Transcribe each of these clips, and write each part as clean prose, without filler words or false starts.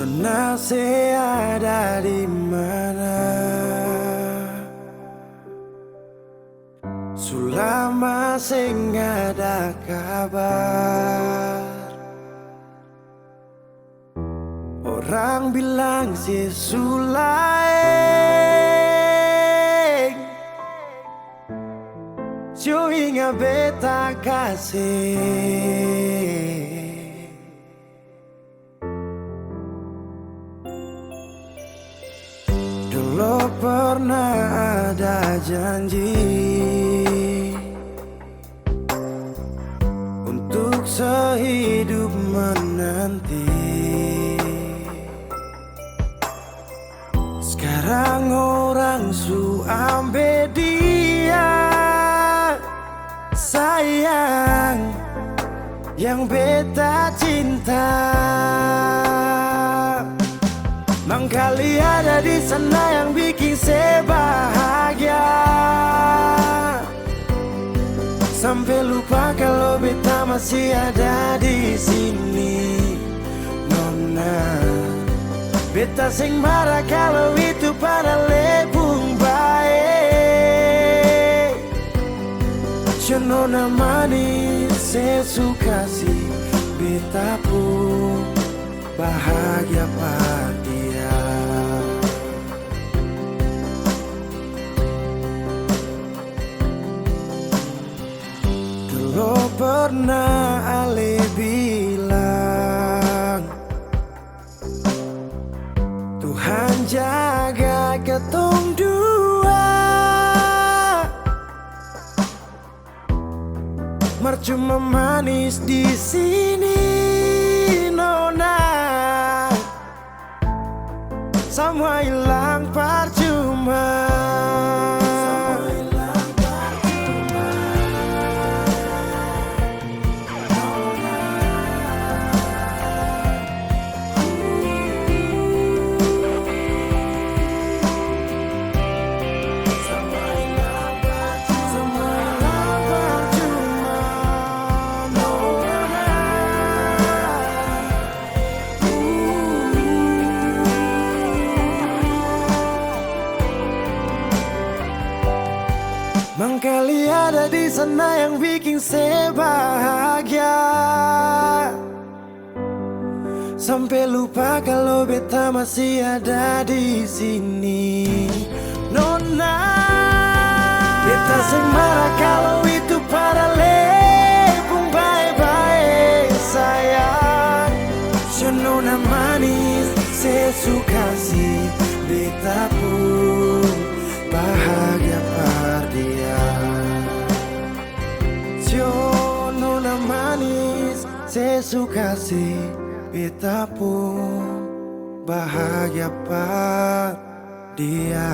Nona se ada di mana? Sulama sing ada kabar. Orang bilang si Sulaeng Sio inga beta kasih. Dulu pernah ada janji untuk sehidup menanti. Sekarang orang su ambil dia, sayang, yang beta cinta. Mangkali ada di sana yang bikin saya bahagia, sampai lupa kalau beta masih ada di sini. Nona, beta sing marah kalau itu pada lebung baik. Nona manis, saya suka sih beta pun bahagia pada dia. Dulu pernah Ale bilang Tuhan jaga ketong dua, mercuma manis di sini. Nona, semua hilang percuma. Mangkali ada di sana yang bikin saya bahagia, sampai lupa kalau beta masih ada di sini. Nona, beta sing marah kalau itu pada lebung baik-baik, sayang. Nona manis, saya suka sih beta pun bahagia pada dia. Nona manis, saya suka sih beta pun bahagia pada dia.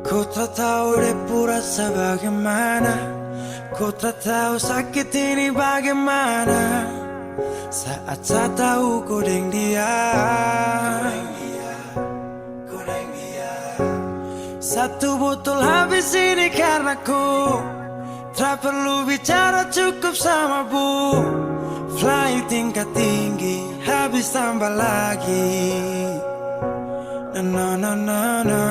Ku tak tahu depu rasa bagaimana, ku tak tahu sakit ini bagaimana, saat saya tahu ku deng dia. Satu botol habis ini karena ku tak perlu bicara, cukup sama bu. Fly tingkat tinggi, habis tambah lagi. Na na na na.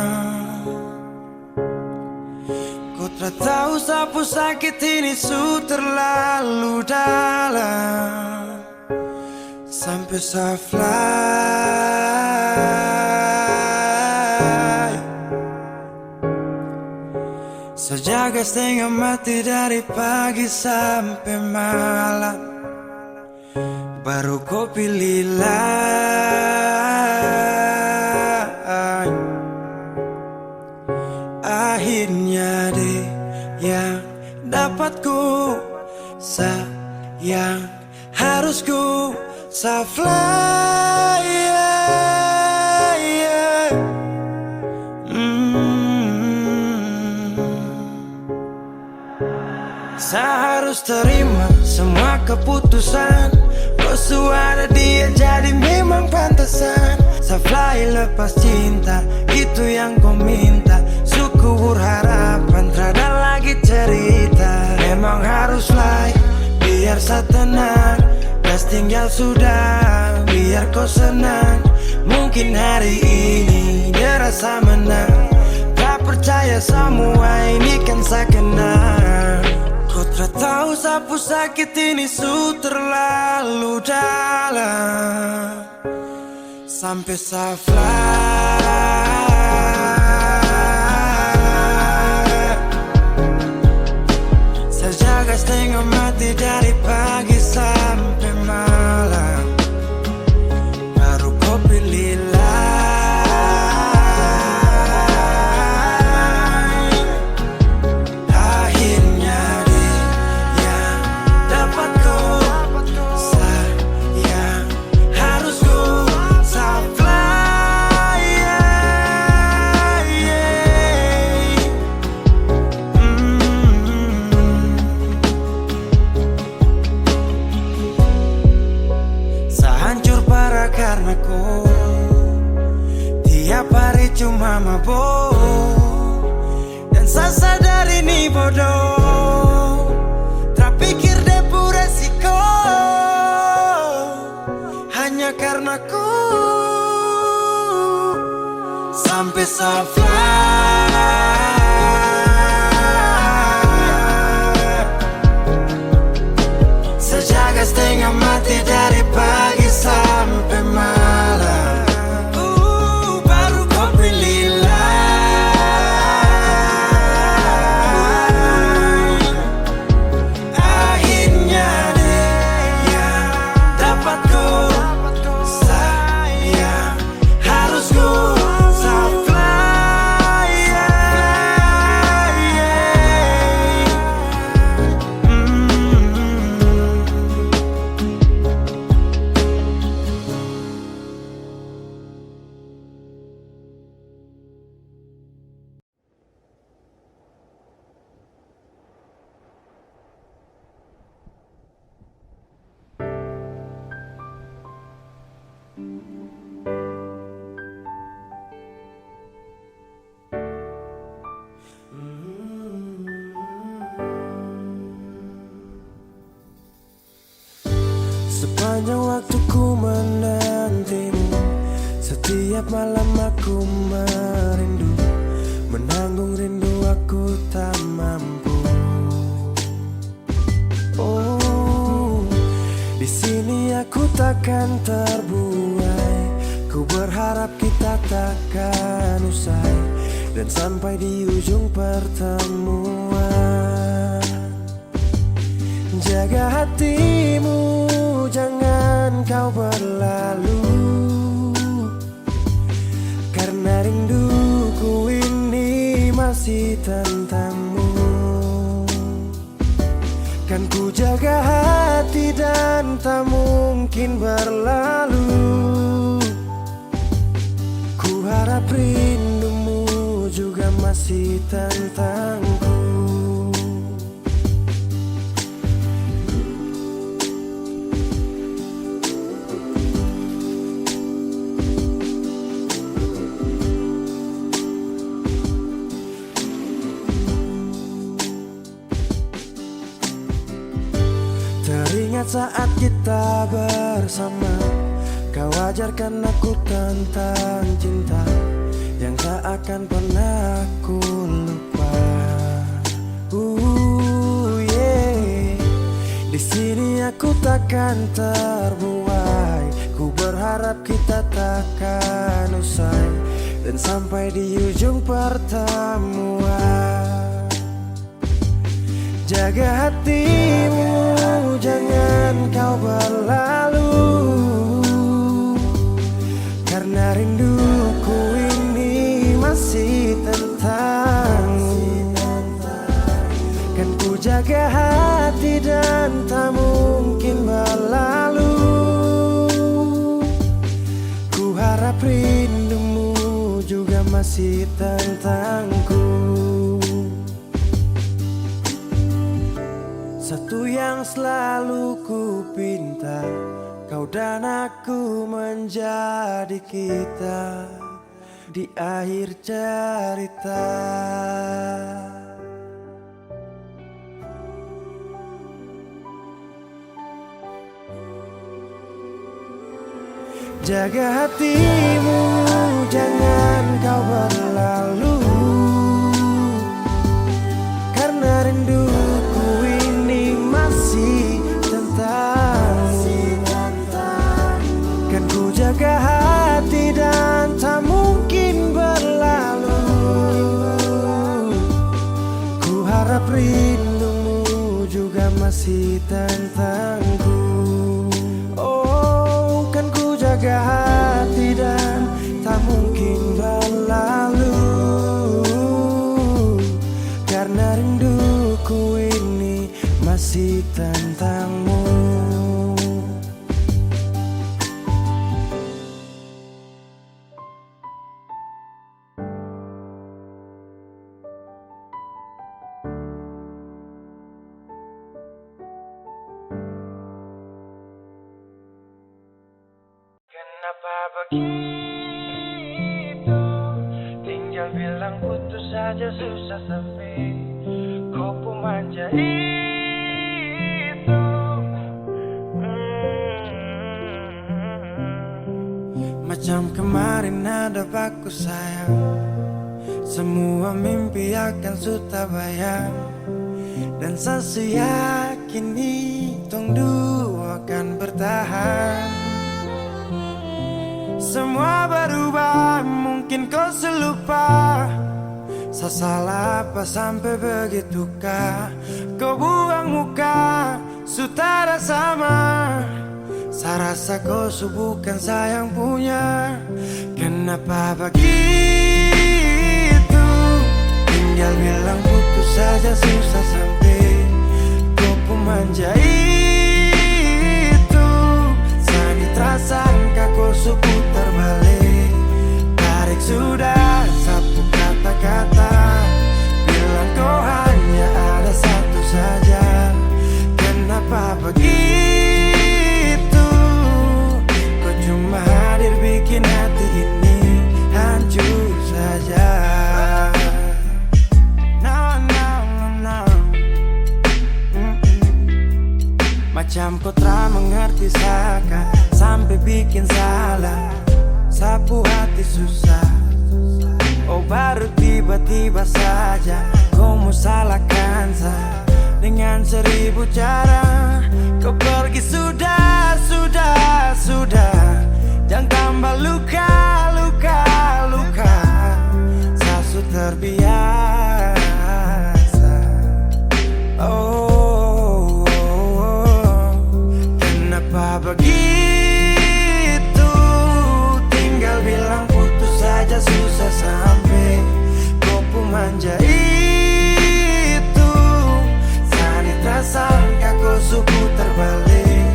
Ku tak tahu sapu sakit ini su terlalu dalam, sampai saya fly. Sejaga setengah mati dari pagi sampai malam, baru kau pilih lain. Akhirnya deh yang dapat ku sayang, harus ku fly. Saya harus terima semua keputusan, kau suara dia jadi memang fly lepas cinta, itu yang kau minta. Syukur harapan, terada lagi cerita. Memang harus fly, biar saya tenang. Gas tinggal sudah, biar kau senang. Mungkin hari ini dia rasa menang. Tak percaya semua ini kan saya kenal. Kau tak tahu sapu sakit ini su terlalu dalam. Sampai saya fly, saya jaga setengah mati dari pagi sampai malam. Baru kau pilih lain. Akhirnya dia dapat kau sayang. Harus kau fly, Sehancur parah karena kau tiap hari cuma mabuk. Dan saya sadar ini bodoh, tak pikir depu resiko. Hanya karena ku sampai saya fly. Saya jaga setengah mati dari pagi sampai malam. Baru kau pilih lain. Akhirnya dia dapat kau sayang. Harus kau fly. Sepanjang waktu ku menantimu, setiap malam aku merindu. Menanggung rindu aku tak mampu. Oh, di sini aku takkan terbuai. Ku berharap kita takkan usai dan sampai di ujung pertemuan. Jaga hatimu, jangan kau berlalu, karena rinduku ini masih tentangmu. Kan ku jaga hati dan tak mungkin berlalu. Ku harap rindumu juga masih tentangku. Teringat saat kita bersama, kau ajarkan aku tentang cinta yang tak akan pernah aku lupa. Yeah. Di sini aku takkan terbuai. Ku berharap kita takkan usai dan sampai di ujung pertemuan. Jaga hatimu, jangan kau berlalu, karena rinduku ini masih tentangmu. Kan ku jaga hati dan tak mungkin berlalu. Ku harap rindumu juga masih tentangku. Satu yang selalu ku pinta, kau Kau dan aku menjadi kita di akhir cerita. Jaga hatimu, jangan kau berlalu, karena rinduku ini masih tentangmu. Kan ku jaga hati dan tak mungkin berlalu. Ku harap rindumu juga masih tentangku. Oh, kan ku jaga hati dan tak mungkin berlalu, karena rinduku ini masih tentangmu. Kenapa begitu? Tinggal bilang putus saja susah sampai kau pun manja itu. Macam kemarin ada aku sayang, semua mimpi akan sudah bayang, dan saya yakin tong dua akan bertahan. Semua berubah, mungkin kau selupa. Saya salah apa sampai begitukah? Kau buang muka, sutara sama. Saya rasa kau bukan sayang punya. Kenapa begitu? Tinggal bilang putus saja susah sampai kau pun manja itu. Saya tersangka kau putar balik, tarik sudah sapu kata-kata, bilang kau hanya ada satu saja. Kenapa begitu? Kau cuma hadir bikin hati ini hancur saja. No, no, no, no. Macam kau tak mengerti saka, sampai bikin salah, sapu hati susah. Oh, baru tiba-tiba saja kau mau salahkan saya dengan 1000 cara. Kau pergi sudah, sudah, sudah. Jangan tambah luka, luka, luka. Saya sudah terbiasa. Oh, kenapa begitu? Tinggal bilang putus saja susah sampai kau pun manja itu. Saya tersangka kau putar balik,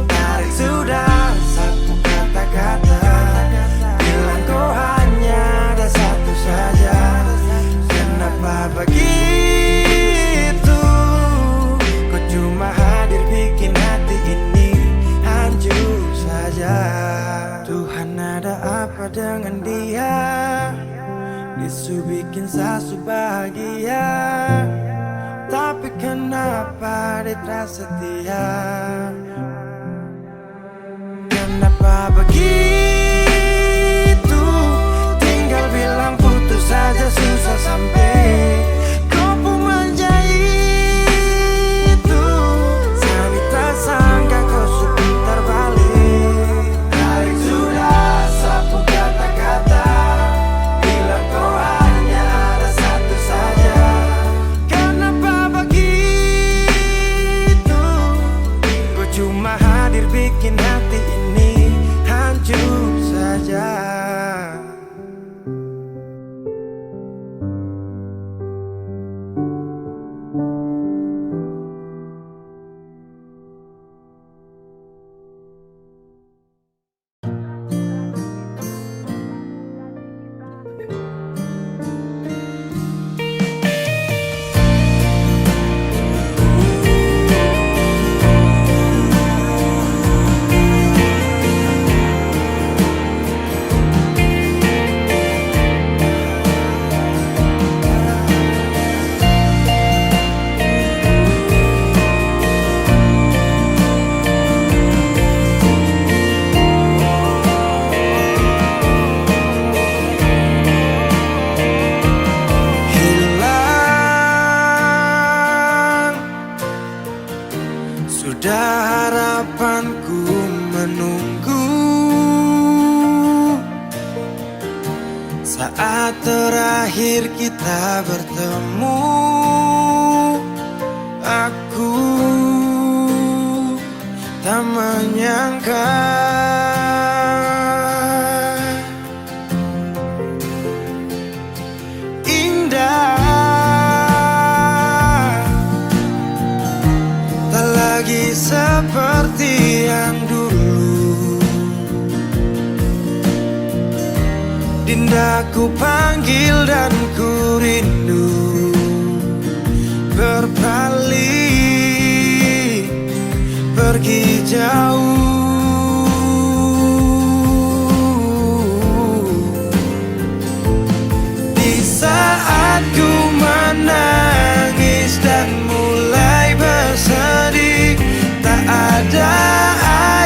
tarik sudah sapu kata-kata, bilang kau hanya ada satu saja. Kenapa begitu? Kau cuma hadir bikin hati ini hancur saja. Tuhan, ada apa dengan dia? Disu bikin sasu bahagia, tapi kenapa dia tak setia? Kenapa begitu? Tinggal bilang putus saja susah sampai kau pun manja itu. Saya tersangka kau putar balik, tarik sudah sapu kata-kata, bilang kau hanya ada satu saja. Kenapa begitu? Kau cuma hadir bikin hati ini hancur Saat terakhir kita bertemu, aku tak menyangka indah, tak lagi seperti yang dulu. Dinda ku panggil dan ku rindu, berpaling pergi jauh. Di saat ku menangis dan mulai bersedih, tak ada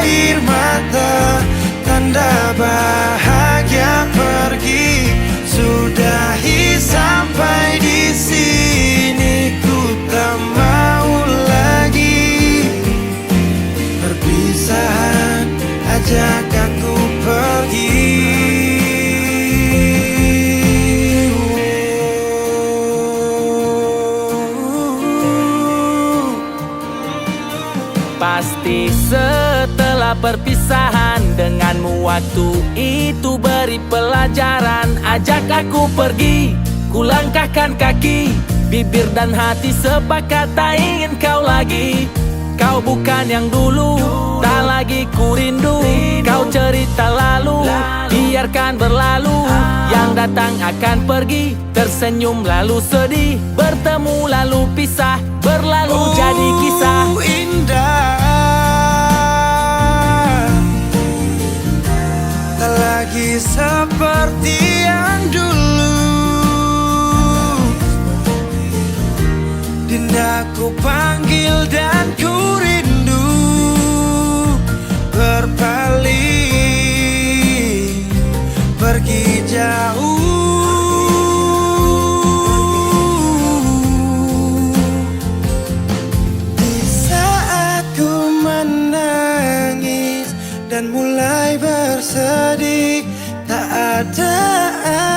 air mata, tanda bahagia pergi. Sudahi sampai di sini, ku tak mau lagi. Perpisahan ajak aku pergi. Pasti setelah perpisahan denganmu, waktu itu beri pelajaran. Ajak aku pergi, ku langkahkan kaki, bibir dan hati sepakat tak ingin kau lagi. Kau bukan yang dulu, tak lagi ku rindu. Kau cerita lalu, biarkan berlalu. Yang datang akan pergi, tersenyum lalu sedih, bertemu lalu pisah, berlalu jadi kisah. Indah, tak lagi seperti yang dulu. Dinda ku panggil dan ku rindu, berpaling pergi jauh. Di saat ku menangis dan mulai bersedih, tak ada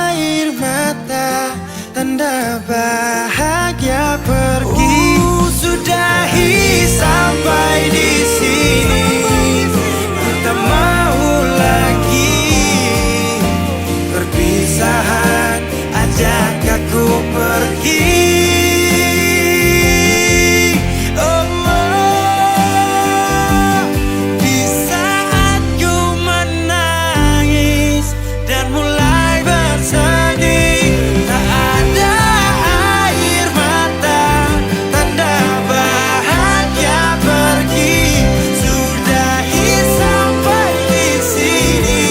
air mata, tanda bahagia pergi. Sudahi sampai di sini, ku tak mau lagi. Perpisahan ajak aku pergi. Oh, di saat ku menangis dan mulai bersedih, tak ada air mata, tanda bahagia pergi. Sudahi sampai di sini,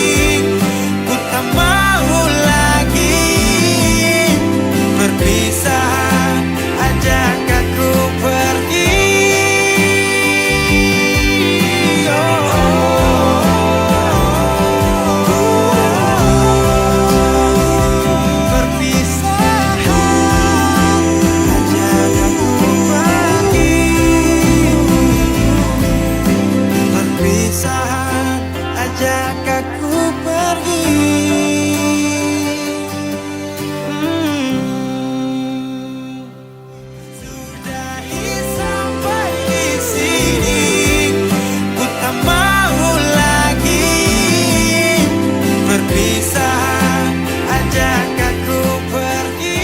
ku tak mau lagi. Perpisahan ajak aku pergi. Perpisahan ajak aku pergi. Perpisahan ajak aku pergi. Sudahi sampai di sini, ku tak mau lagi. Perpisahan ajak aku pergi.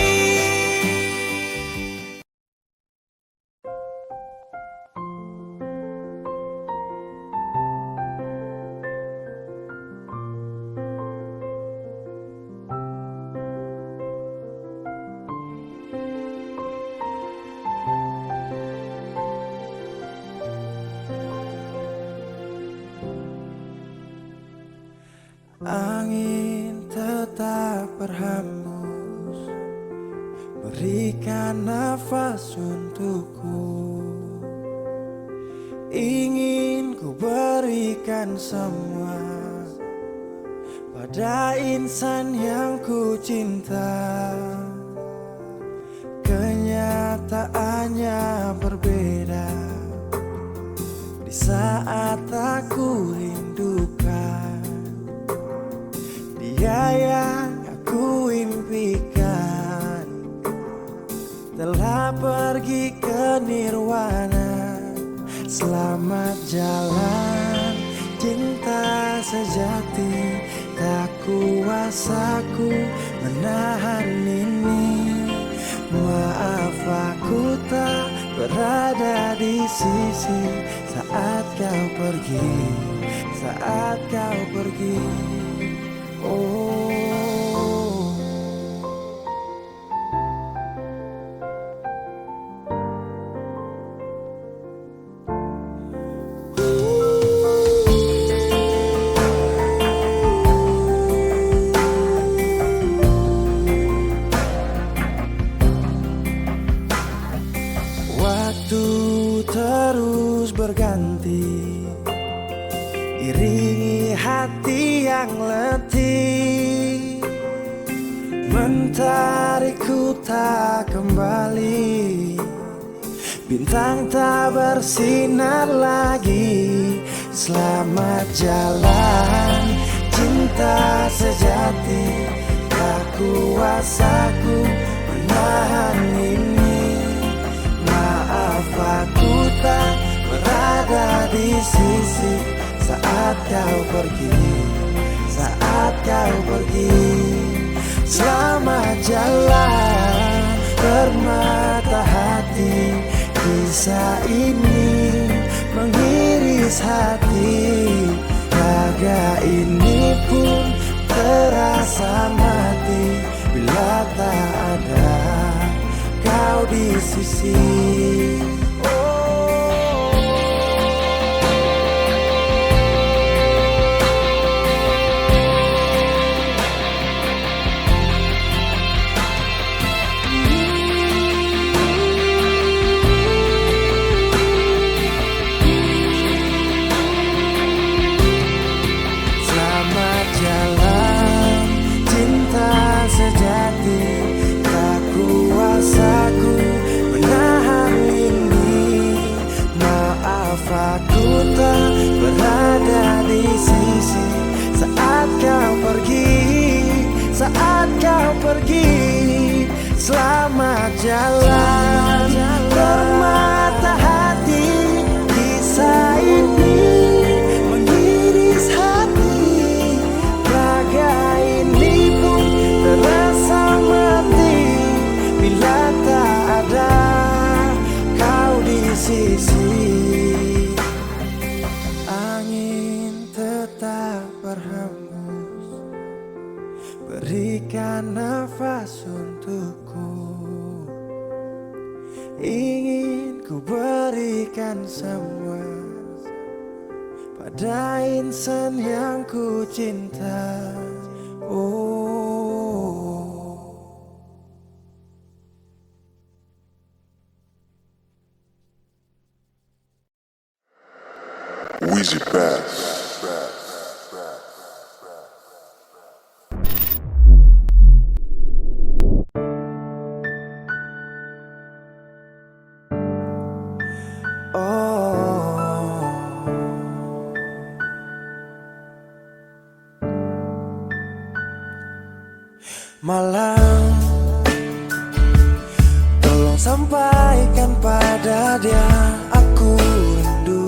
Angin tetap berhembus, berikan nafas untukku. Ingin ku berikan semua pada insan yang ku cinta. Kenyataannya berbeda di saat aku rindukan. Dia yang aku impikan. Selamat jalan cinta sejati, tak kuasaku menahan ini. Maaf aku tak berada di sisi saat kau pergi, saat kau pergi. Oh. Waktu terus berganti, iringi hati yang letih, mentarikku tak kembali. Bintang tak bersinar lagi. Selamat jalan cinta sejati, tak kuasaku menahan ini. Maaf aku tak berada di sisi saat kau pergi, saat kau pergi. Selamat jalan permata hati, kisah ini mengiris hati. Raga ini pun terasa mati bila tak ada kau di sisi. Selamat jalan cinta sejati, tak kuasaku menahan ini. Maaf aku tak berada di sisi saat kau pergi, saat kau pergi. Selamat jalan permata hati, kisah ini mengiris hati. Raga ini pun terasa mati bila tak ada kau di sisi. Angin tetap berhembus, berikan nafas untukku. Ingin ku berikan semua pada insan yang ku cinta. Oh. Wheezy Bass. Malam, tolong sampaikan pada dia aku rindu.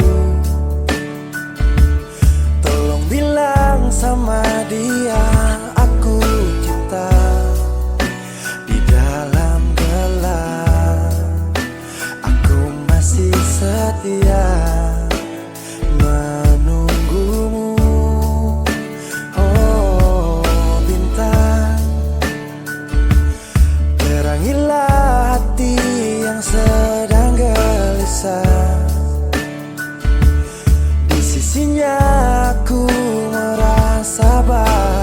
Tolong bilang sama dia aku cinta. Di dalam gelap aku masih setia menunggumu. Oh bintang, terangilah hati yang sedang gelisah. Di sisinya aku merasa bahagia.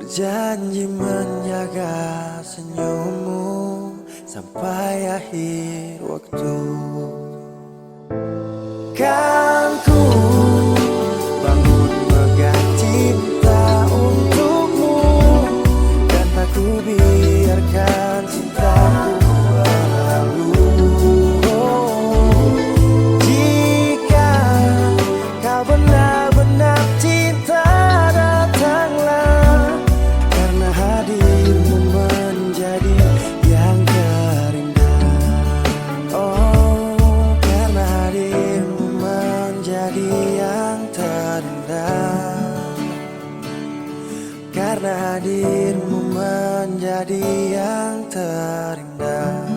Janji menjaga senyummu sampai akhir waktu. Kan ku bangun megah cinta untukmu, dan tak ku biarkan cintaku berlalu. Jika kau benar-benar cinta, datanglah, karena hadirmu menjadi yang terindah. Oh, karena hadirmu menjadi yang terindah. Karena hadirmu menjadi yang terindah.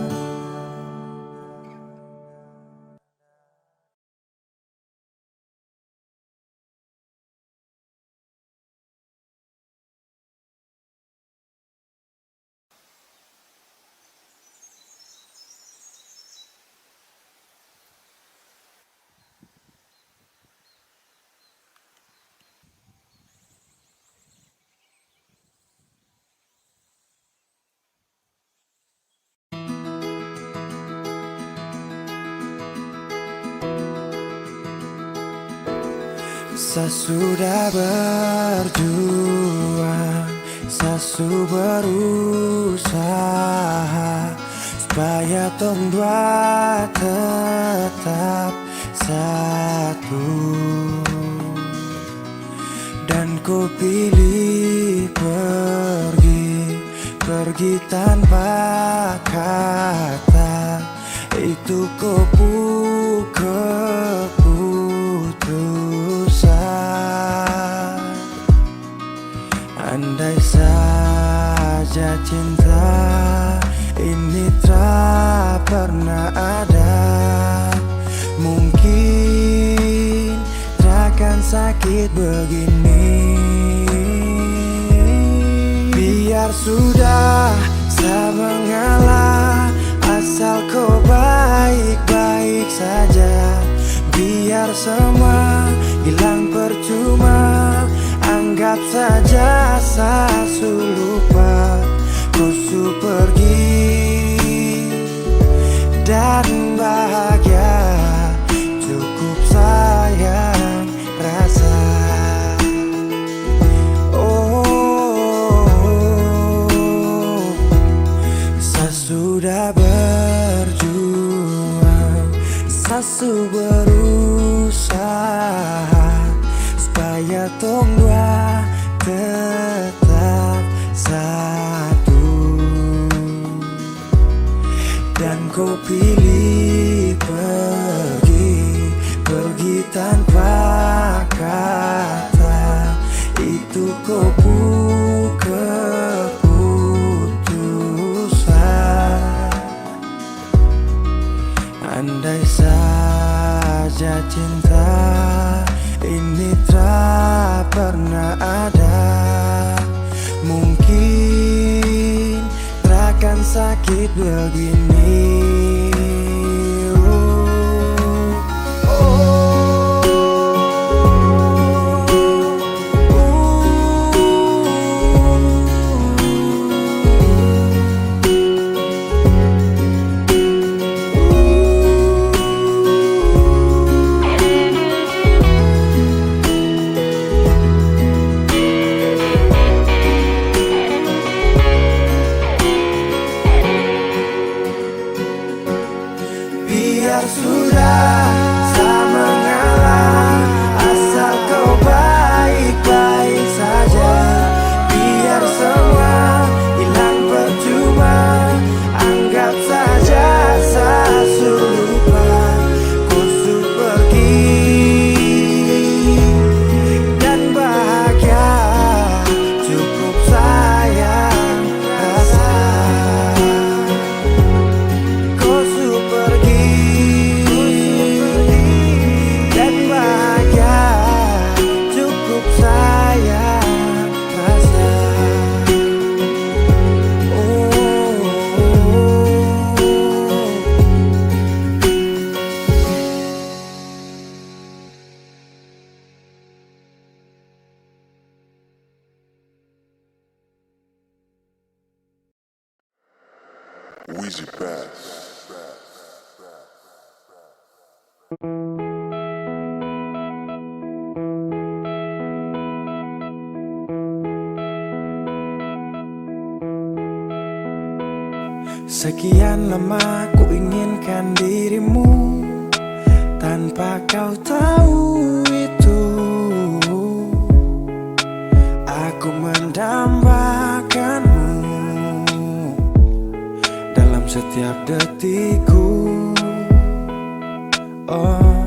Sesudah berjuang, sesu berusaha supaya tong dua tetap satu. Dan ku pilih pergi tanpa kata. Itu keputusan. Andai saja cinta ini tak pernah ada, mungkin takkan sakit begini. Biar sudah, saya mengalah, asal kau baik-baik saja. Biar semua hilang percuma, anggap saja saya lupa. Ku pergi dan bahagia, cukup sayang rasa. Oh, sesudah berjuang, sesu berusaha supaya tong dua tetap satu. Dan kau pilih pergi tanpa kata. Itu keputusan. Andai saja cinta ini tak pernah ada, mungkin takkan sakit begini. Wheezy Bass. Sekian lama ku inginkan dirimu tanpa kau tahu itu. Aku mendambakanmu dalam setiap detikku. Oh,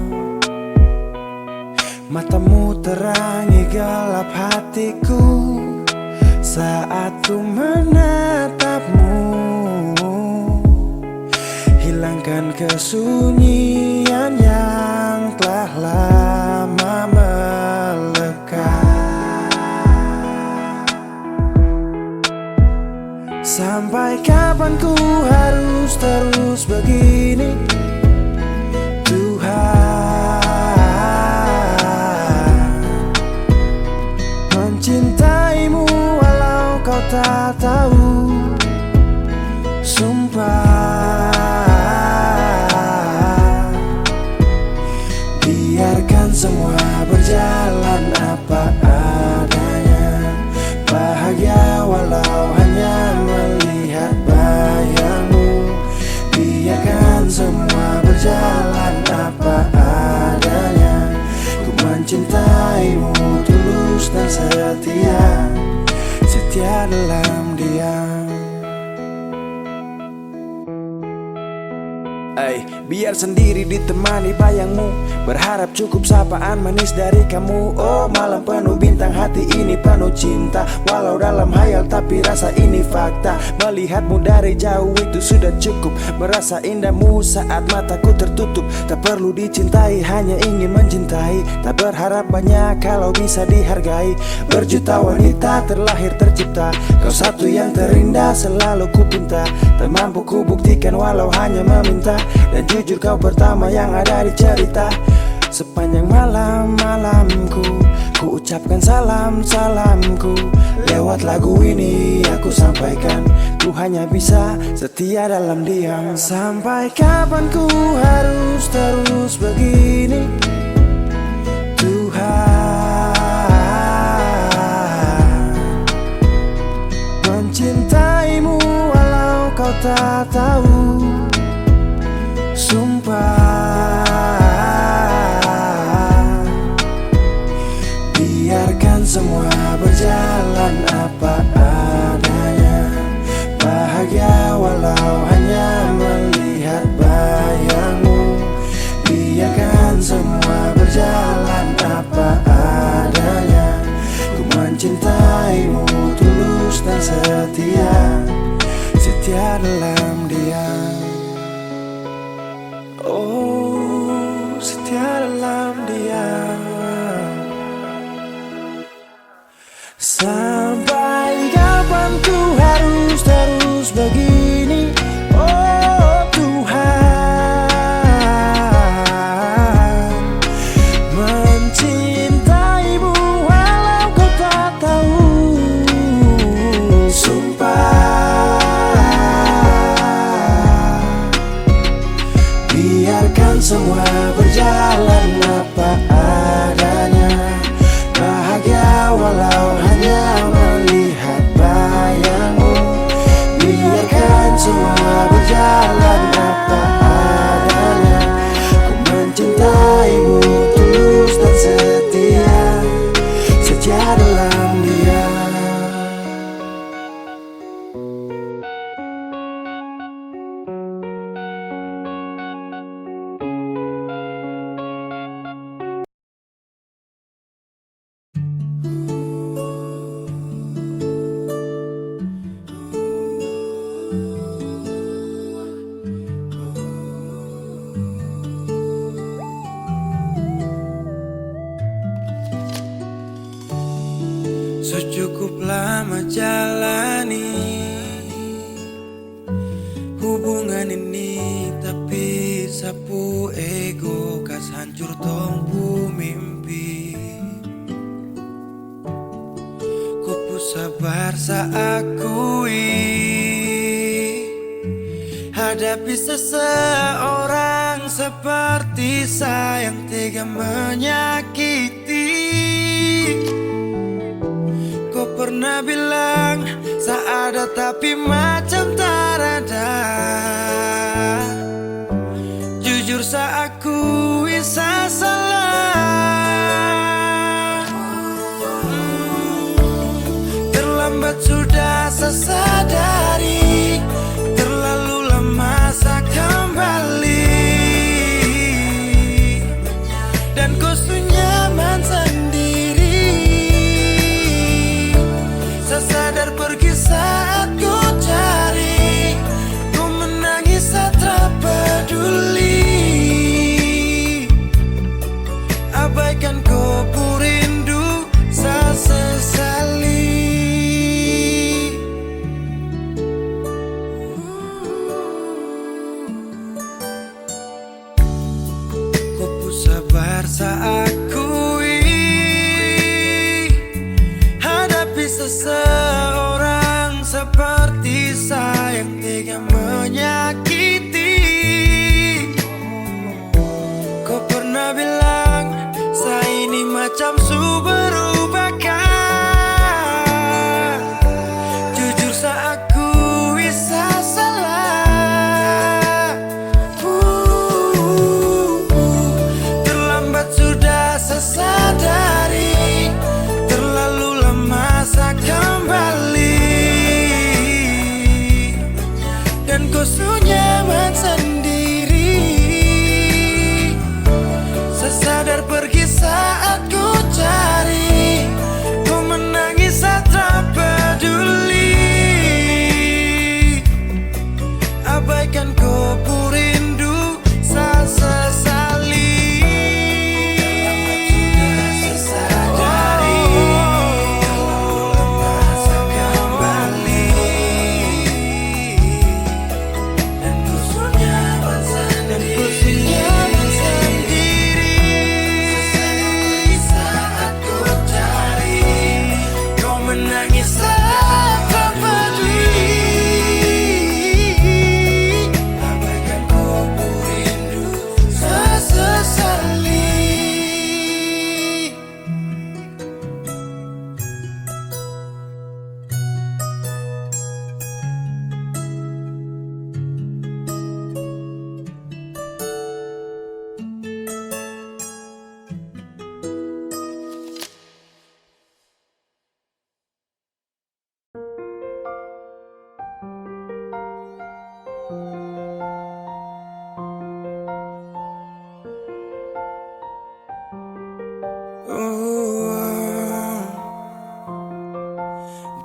matamu terangi gelap hatiku saat ku menatapmu. Hilangkan kesunyian yang telah lama melekat. Sampai kapan ku harus terus begini, Tuhan? Mencintaimu walau kau tak tahu. Sumpah, biarkan semua berjalan apa adanya. Bahagia walau hanya melihat bayangmu. Biarkan semua berjalan apa adanya. Ku mencintaimu tulus dan setia, setia dalam diam. Biar sendiri ditemani bayangmu, berharap cukup sapaan manis dari kamu. Oh, malam penuh bintang, hati ini penuh cinta. Walau dalam hayal tapi rasa ini fakta. Melihatmu dari jauh itu sudah cukup. Merasa indahmu saat mataku tertutup. Tak perlu dicintai, hanya ingin mencintai. Tak berharap banyak kalau bisa dihargai. Berjuta wanita terlahir tercipta, kau satu yang terindah selalu ku pinta. Tak mampu ku buktikan walau hanya meminta. Dan jujur kau pertama yang ada di cerita. Sepanjang malam-malamku ku ucapkan salam-salamku. Lewat lagu ini aku sampaikan, ku hanya bisa setia dalam diam. Sampai kapan ku harus terus begini, Tuhan? Mencintaimu walau kau tak tahu. Sumpah, biarkan semua berjalan apa adanya. Bahagia walau hanya melihat bayangmu. Biarkan semua berjalan apa adanya. Ku mencintaimu tulus dan setia, setia dalam diam. Oh, setia dalam diam. Sampai kapan ku harus terus begini, oh Tuhan? Mencintaimu walau kau tak tahu. Sumpah, biarkan semua berjalan apa adanya. Bahagia walau hanya melihat bayangmu. Biarkan semua berjalan apa adanya. Ku mencintaimu tulus dan setia, setia dalam diam. Secukup lama jalani hubungan ini, tapi sapu ego kas hancur tompu mimpi. Ku sabar saakui hadapi seseorang seperti saya yang tega menyakiti. Kau pernah bilang seada tapi macam tak ada. Jujur saya akui saya salah. Terlambat sudah saya sadari, terlalu lama saya kembali. Dan kau nyaman sendiri. Saya sadar pergi saat ku cari, ku menangis saya tak peduli. Abaikan kau rindu saya sesali. Sabar saya akui, hadapi seseorang seperti saya yang tega menyakiti. Kau pernah bilang saya ini macam berubahkan. Jujur saya akui saya salah. Sudah saya sadari, terlalu lama saya kembali. Dan kau nyaman sendiri. Saya sadar pergi saat ku cari, ku menangis saya tak peduli. Abaikan kau rindu saya sesali.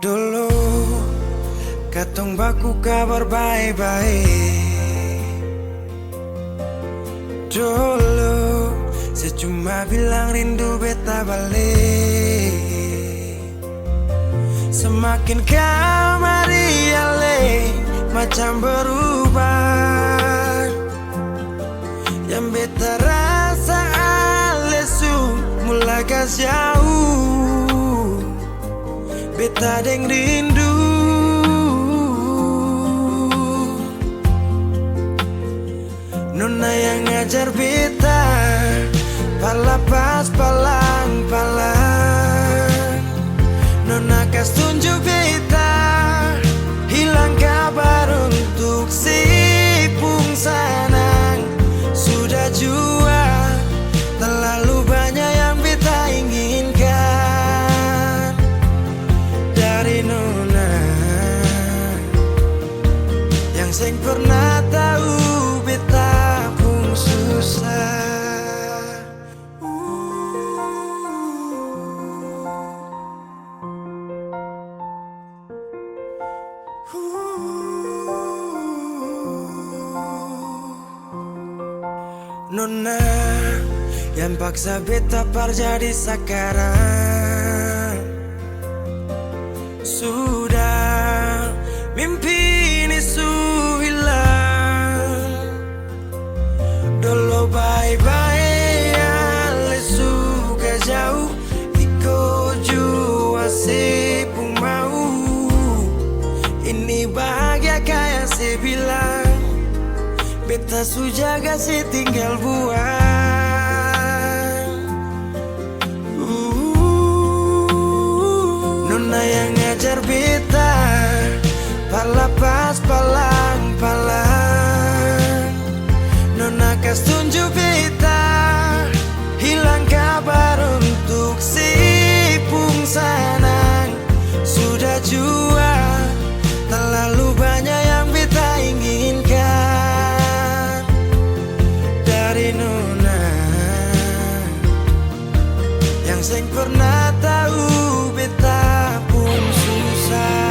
Dulu katong baku kabar baik-baik. Dulu saya cuma bilang rindu beta balik. Semakin kamari ale macam berubah. Yang beta rasa alesu mulai kas jauh. Beta deng rindu. Nona yang ngajar beta palapas palang-palang. Nona kas tunjuk beta hilang kabar untuk si pungsanang. Sudah jua terlalu banyak yang beta inginkan dari Nona yang seng pernah tahu beta pun susah. Nona yang paksa beta par jadi sekarang. Sudah mimpi ini hilang. Dulu bye-bye ale suka jauh. Iko jua si pun mau. Ini bahagia kayak si bilang. beta sujaga si tinggal buang. Nona yang ngajar beta, palapas palang-palang. Nona kas tunjuk beta, hilang kabar untuk si pung sanang. Sudah jua, terlalu banyak yang beta inginkan dari Nona, yang seng pernah tahu beta pun susah.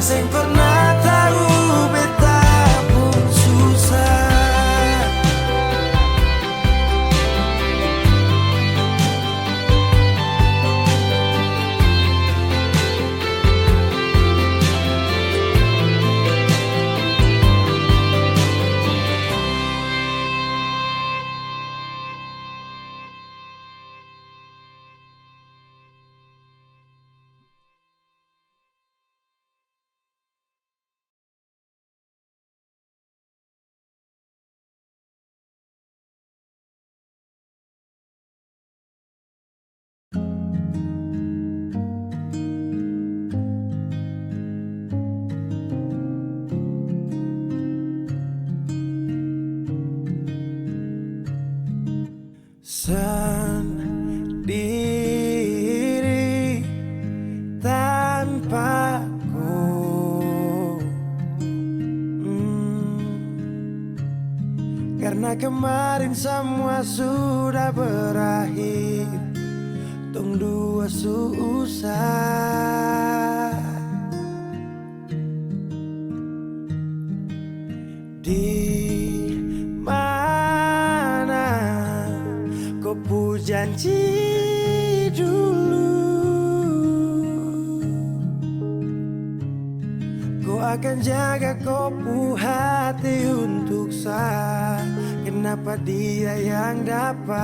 Seng pernah tahu beta pun susah. Sendiri tanpaku, karena kemarin semua sudah berakhir. Tong dua susah. Di mana kau pu janji dulu, kau akan jaga kau pu hati untuk saya. Kenapa dia yang dapat?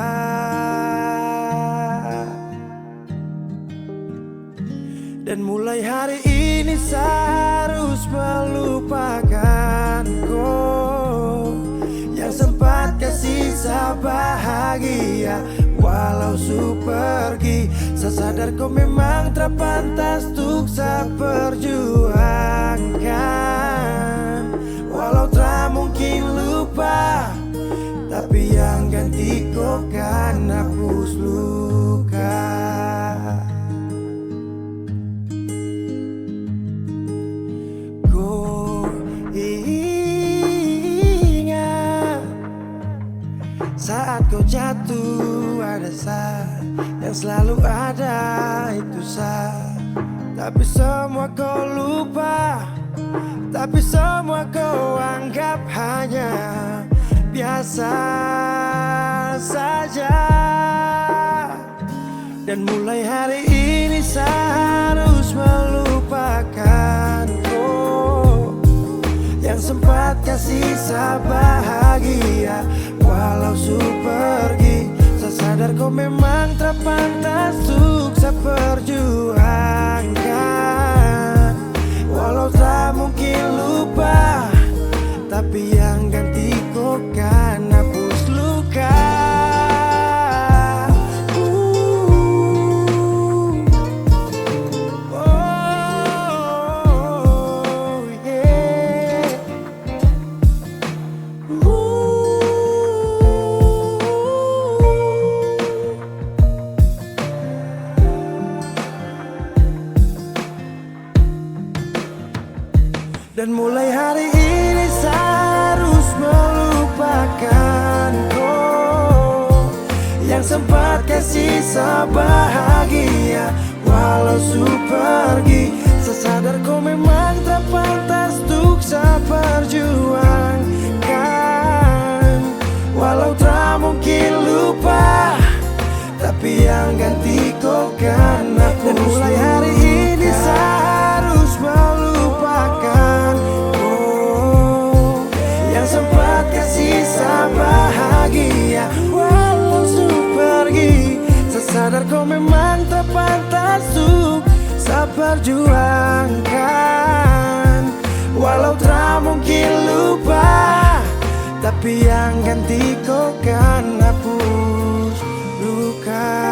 Dan mulai hari ini saya harus melupakan kau yang sempat kasih saya bahagia. Walau su pergi, saya sadar kau memang terpantas untuk saya perjuangkan. Walau tak mungkin lupa, tapi yang ganti kau kan hapus luka. Saat kau jatuh ada saya, yang selalu ada itu saya. Tapi semua kau lupa, tapi semua kau anggap hanya biasa saja. Dan mulai hari ini saya harus melupakan kau yang sempat kasih saya bahagia. Walau su pergi, saya sadar kau memang terpantas untuk saya perjuangkan. Walau tak mungkin lupa, tapi yang ganti kau kan hapus luka. sempat kasih sebahagia. Walau su pergi, sesadar kau memang tak pantas untuk seperjuangkan. Walau tak mungkin lupa, tapi yang ganti kau kan aku. Dan mulai hari ini saya harus melupakan yang sempat kasih sebahagia. Walau su pergi, sesadar kau memang tak pantas untuk seperjuangkan. Walau tak mungkin lupa, tapi yang ganti kau kan hapus luka.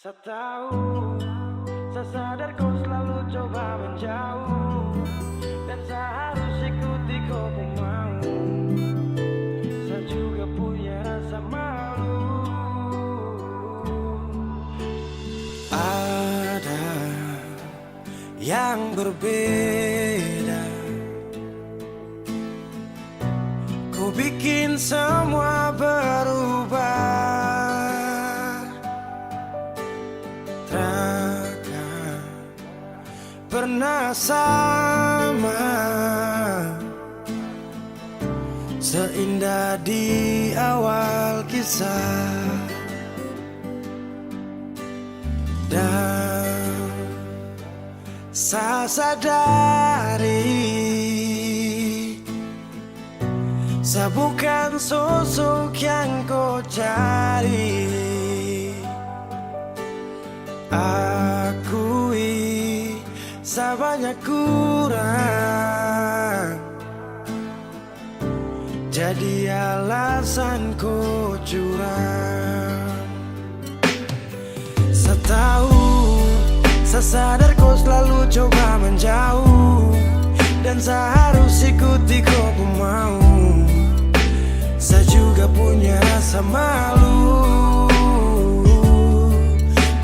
Saya tahu, saya sadar kau selalu coba menjauh, dan saya harus ikuti kau pun mau. Saya juga punya rasa malu. Ada yang berbeda, kau bikin semua berubah. Pernah sama, seindah di awal kisah, dan saya sadari saya bukan sosok yang kau cari. Akui saya banyak kurang, jadi alasan kau curang. Saya tahu, saya sadar kau selalu coba menjauh, dan saya harus ikuti kau pun mau. Saya juga punya rasa malu.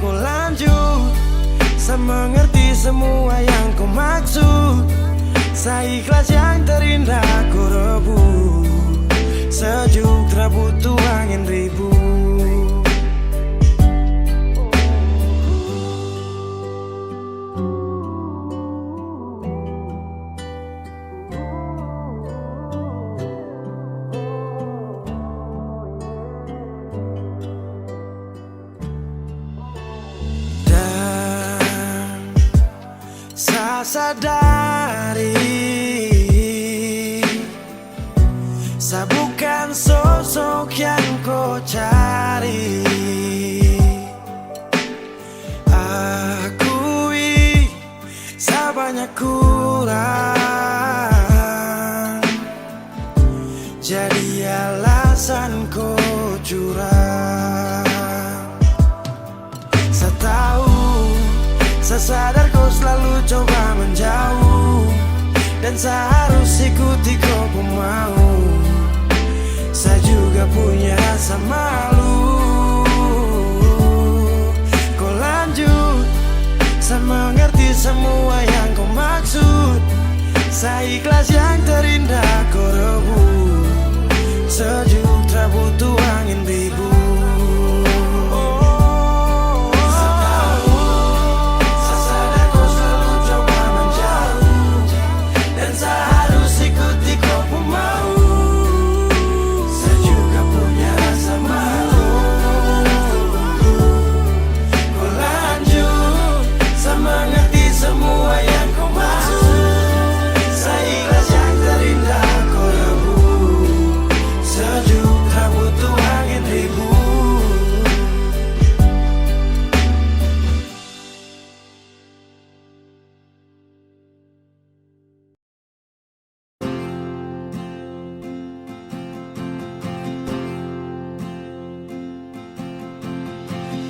Kau lanjut, saya mengerti semua yang kau maksud. Saya ikhlas yang terindah kau rebut. Sejuk tak butuh angin ribut. Sadari saya bukan sosok yang kau cari. Akui saya banyak kurang, jadi alasan kau curang. Saya tahu, saya sadar kau selalu coba menjauh, dan saya harus ikuti kau pun mau. Saya juga punya rasa malu. Kau lanjut, saya mengerti semua yang kau maksud. Saya ikhlas yang terindah kau rebut. Sejuk tak butuh angin ribut.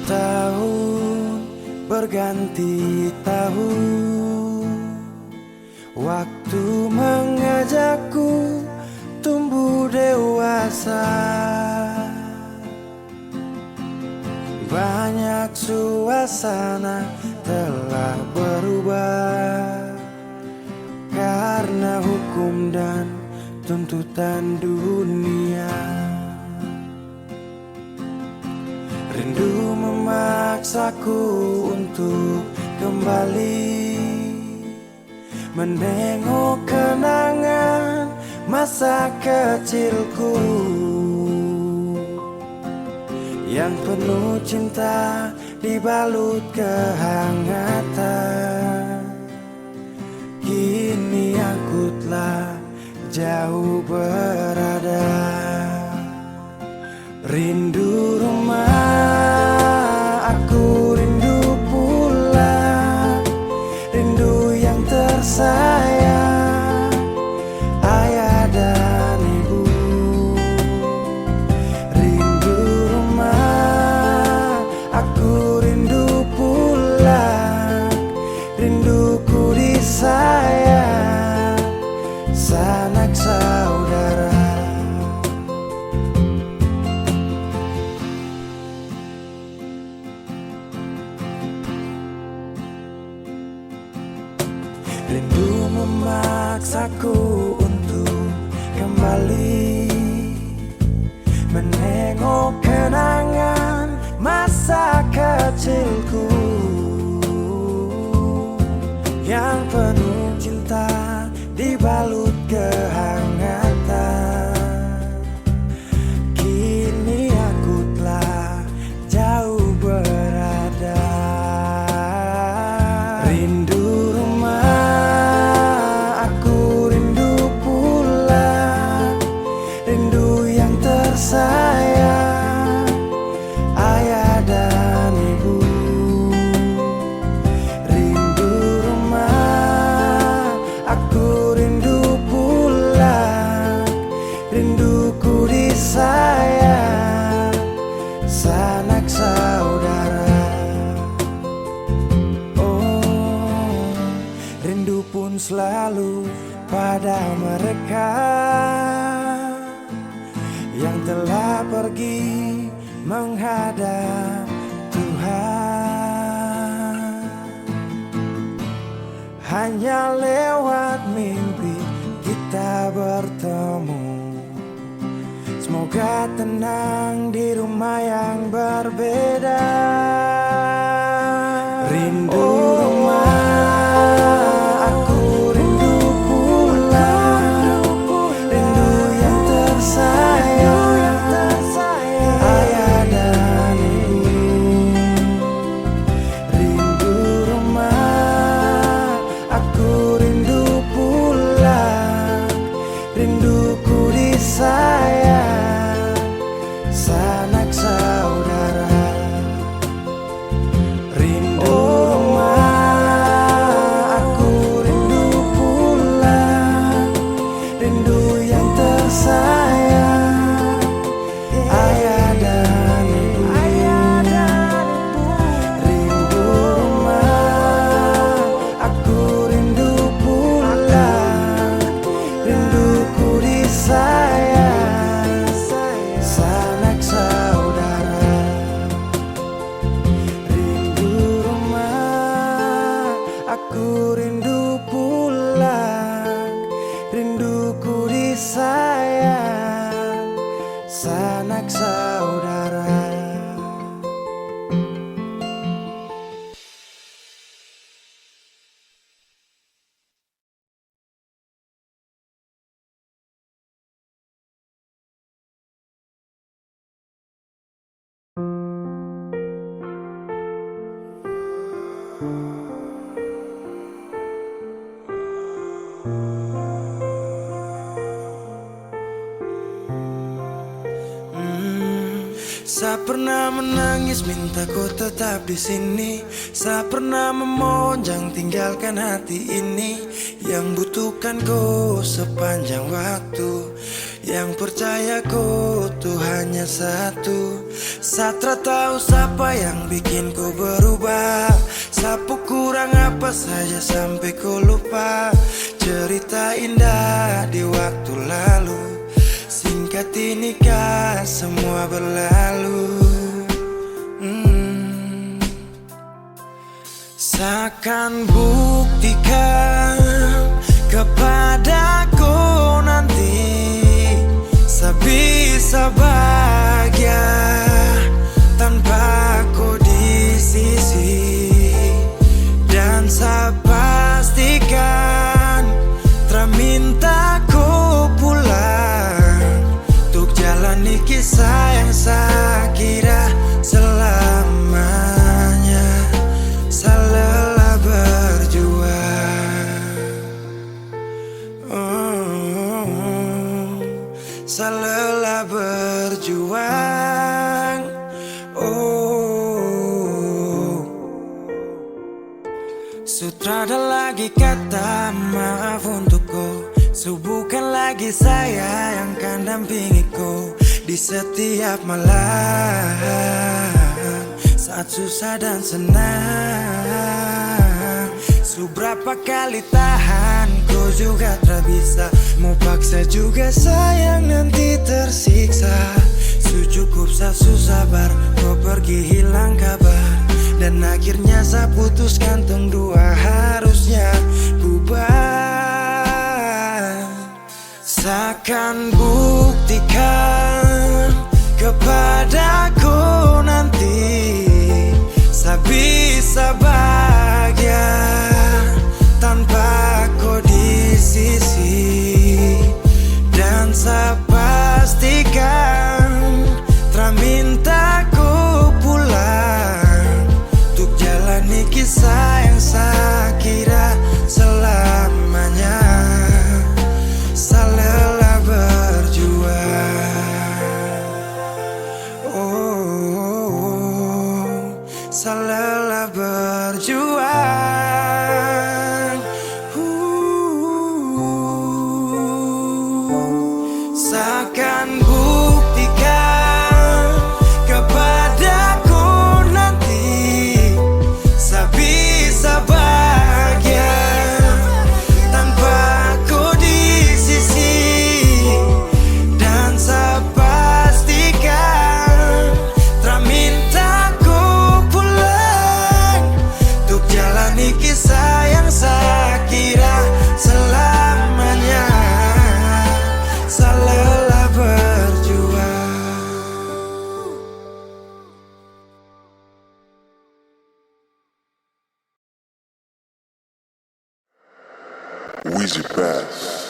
Tahun berganti tahun, waktu mengajakku tumbuh dewasa. masa, banyak suasana telah berubah karena hukum dan tuntutan dunia. Rindu memaksaku untuk kembali menengok kenangan masa kecilku yang penuh cinta dibalut kehangatan. Kini aku telah jauh berada, rindu rumah, aku rindu pulang, rindu yang tersayang, ayah dan ibu. Rindu rumah, aku rindu pulang, rinduku disayang, sanak saudara. Rindu memaksaku untuk kembali menengok kenangan masa kecilku yang penuh cinta dibalut kehangatan. Kini aku telah jauh berada, rindu rumah, aku rindu pulang, rindu yang tersayang, ayah dan ibu. Rindu rumah, aku rindu pulang, rinduku disayang, sanak saudara. Oh, rindu pun selalu pada mereka yang telah pergi menghadap Tuhan. Hanya lewat mimpi kita bertemu. Semoga tenang di rumah yang berbeda. Rindu rumah, aku rindu pulang, rindu yang tersayang, ayah dan ibu. Rindu rumah, aku rindu pulang, rinduku disayang, sanak saudara. Rindu rumah, aku rindu pulang, rindu yang tersayang, ayah dan ibu. Rindu rumah, aku rindu pulang, rinduku disayang, sanak saudara. Rindu rumah, aku rindu pulang, rinduku disayang, sanak saudara. Saya pernah menangis minta kau tetap di sini. Saya pernah memonjang tinggalkan hati ini yang butuhkan kau sepanjang waktu, yang percaya kau tuh hanya satu. Saya tak tahu siapa yang bikin kau berubah, sapu kurang apa saja sampai kau lupa cerita indah di waktu lalu. Singkat ini kau semua berlalu. Seakan buktikan kepadaku nanti sebisa bahagia tanpa kau di sisi. Dan saya pastikan terminta kau pulang untuk jalani kisah yang saya kira selamanya. Saya lelah berjuang, saya lelah berjuang. Sutrada lagi kata maaf untukku, bukan lagi saya yang akan dampingi kau di setiap malam saat susah dan senang. Seberapa kali tahan kau juga tak bisa, mau paksa juga sayang nanti tersiksa. Cukup saya susah bar kau pergi hilang kabar, dan akhirnya saya putuskan tong dua harusnya bubar. Seakan buktikan kepadaku nanti saya bisa bahagia tanpa kau di sisi. Dan saya pastikan minta ku pulang untuk jalani kisah yang saya kira selamanya. Saya lelah berjuang, saya lelah berjuang. Seakan buktikan kepadaku nanti saya bisa bahagia tanpa kau di sisi. Dan saya pastikan terminta ku pulang untuk jalani kisah yang saya kira selamanya. Saya lelah berjuang. Weezy Bass.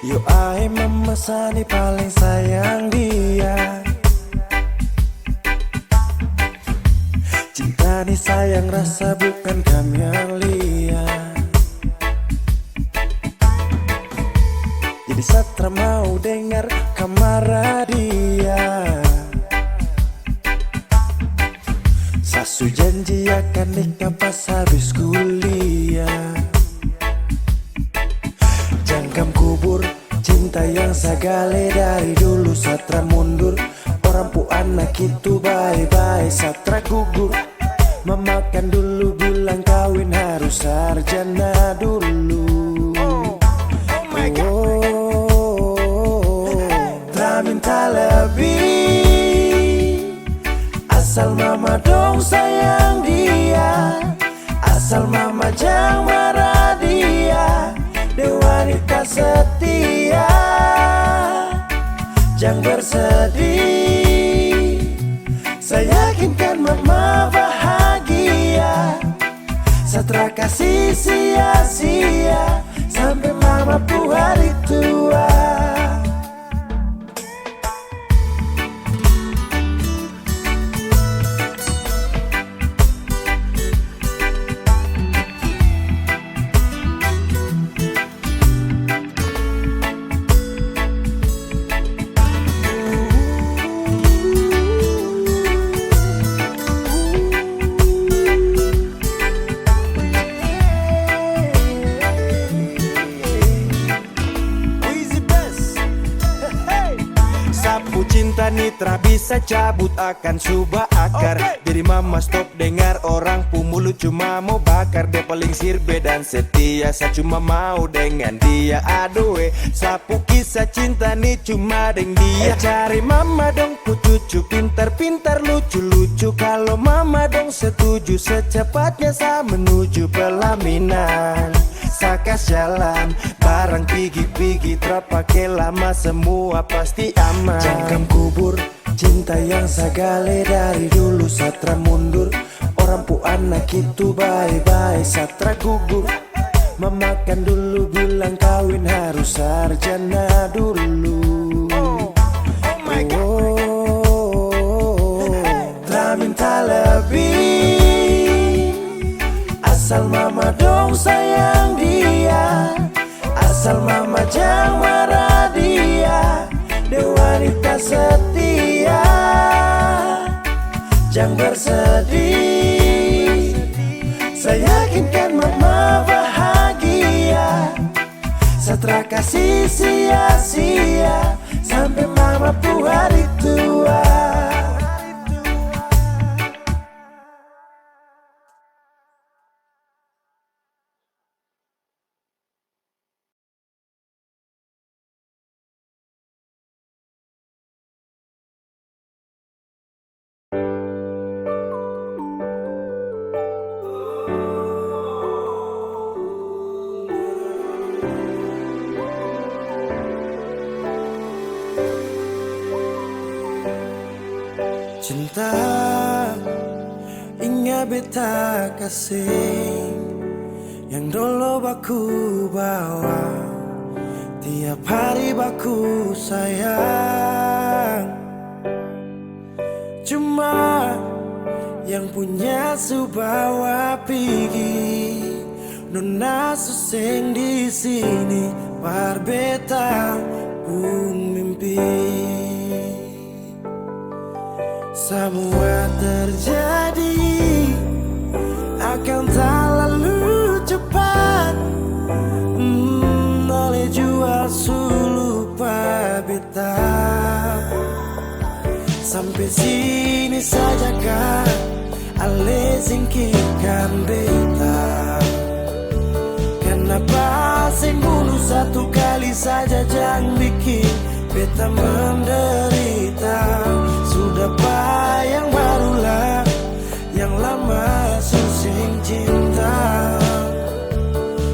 Yo ai memesani paling sayang dia. Cinta nih sayang rasa bukan kamelia. Jadi Satra mau dengar kamar dia. Sasu janji akan nikah pas habis kuliah. Jangkam kubur cinta yang sagale dari dulu. Satra mundur, orang pu anak itu bye-bye. Satra gugur, memakan dulu bilang kawin harus sarjana dulu. Tak minta lebih, asal mama dong sayang dia. Asal mama jangan marah dia. Dia wanita setia, jangan bersedih. Saya yakinkan mama bahagia. Satra kasih sia-sia sampai mama pu hari tua. berani tak bisa cabut akan subah akar. Jadi mama stop dengar orang mulut cuma mau bakar. Dia paling sirbe dan setia, saya cuma mau dengan dia. Aduh sapu kisah cinta nih cuma dengan dia. Cari mama dong ku cucu, pintar-pintar lucu-lucu. Kalau mama dong setuju, secepatnya saya menuju pelaminan. Sakas jalan, barang pigi-pigi terpakai lama, semua pasti aman. Jangkam kubur, cinta yang sagale dari dulu satra mundur. Orang pu anak itu bye-bye satra gugur. Memakan dulu bilang kawin harus sarjana dulu. Oh my God. Tak minta lebih, asal mama dong sayang dia. Asal mama jangan marah dia. Dia wanita setia, jangan bersedih. Saya yakinkan mama bahagia. Setelah kasih sia-sia sampai mama pu hari tua. Cinta ingat beta kasih yang dulu baku bawa, tiap hari baku sayang. Cuma yang punya subawa pigi nona suseng di sini par beta pun mimpi. Semua terjadi akan tak lalu cepat. Oleh jual sulupa beta. Sampai sini saja kan ale singkirkan beta. Kenapa sing bunuh satu kali saja jangan bikin beta menderita. Sudah yang barulah, yang lama susing cinta.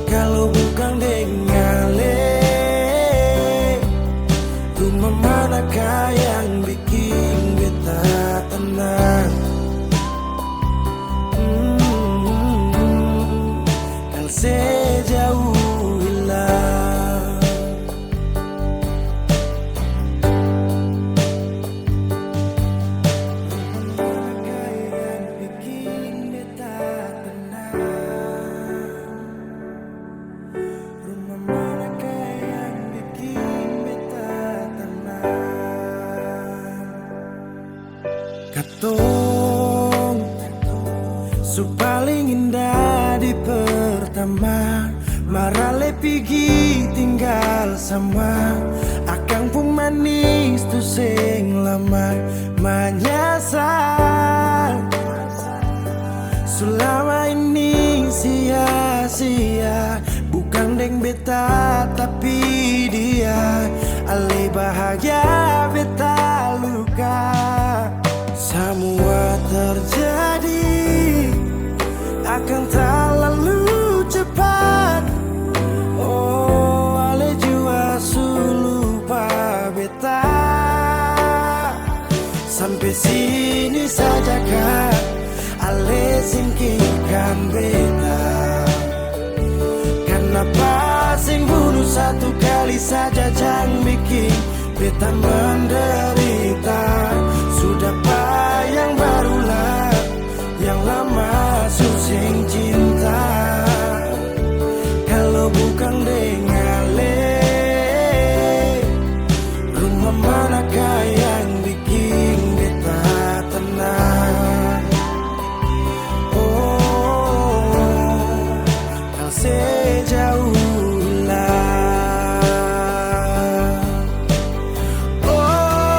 Kalau bukan dengan rumah manakah yang bikin beta tenang? Kalau sejauh hilang. Katong su paling indah di pertama, marale pigi tinggal sama. Akang pun manis tu sing lama menyasar. Selama ini sia-sia, bukan deng beta tapi dia. Ale bahagia beta luka. Semua terjadi akan tak lalu cepat. Oh, ale jua sulupa beta. Sampai sini saja kan ale singkirkan beta. Kenapa sing bunuh satu kali saja jangan bikin beta menderita. Sudah yang barulah, yang lama susing cinta. Kalau bukan dengan rumah manakah yang bikin beta tenang? Oh, kalau sejauh hilang. Oh,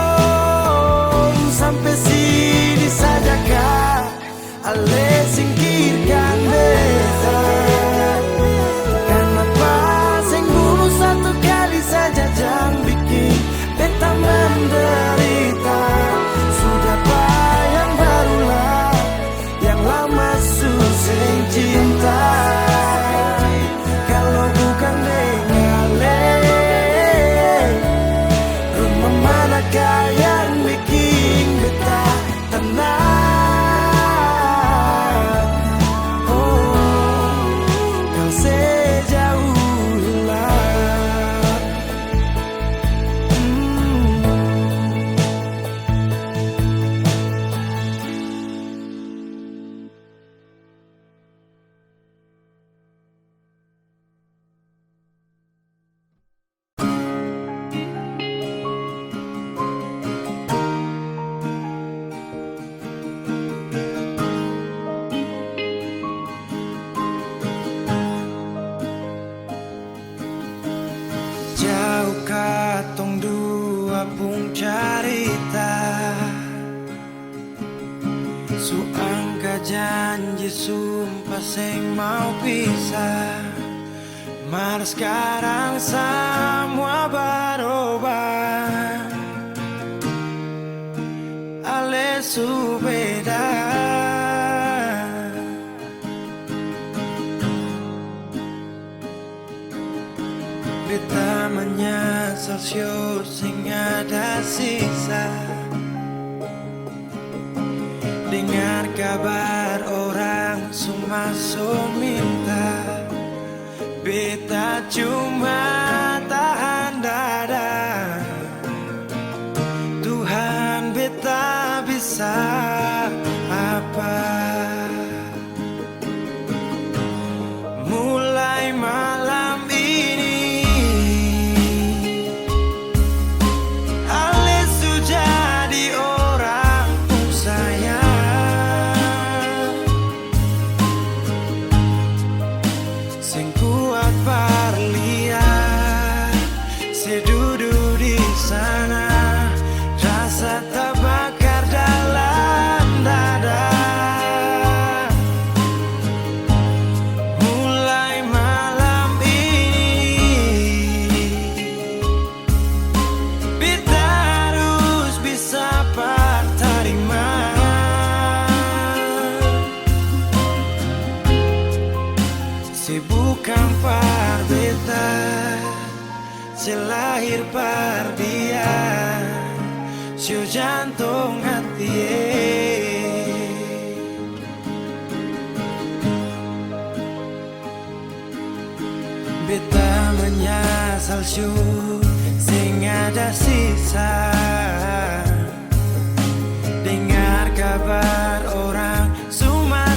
janji sumpah sing mau pisah, mar sekarang semua berubah. Ale subeda, beta menyesal sio sing ada sisa. Dengar kabar orang semua minta, beta cuma tahan dada. Tuhan, beta bisa apa? Mulai malam ini Ale sudah jadi orang saya. Sing kuat berlian, sedudu di sana, rasa terbakar dalam dada. Mulai malam ini beta harus bisa terima. Si bukan par beta, si lahir par dia, si jantung hati. Beta menyesal syu sing ada sisa. Dengar kabar orang semua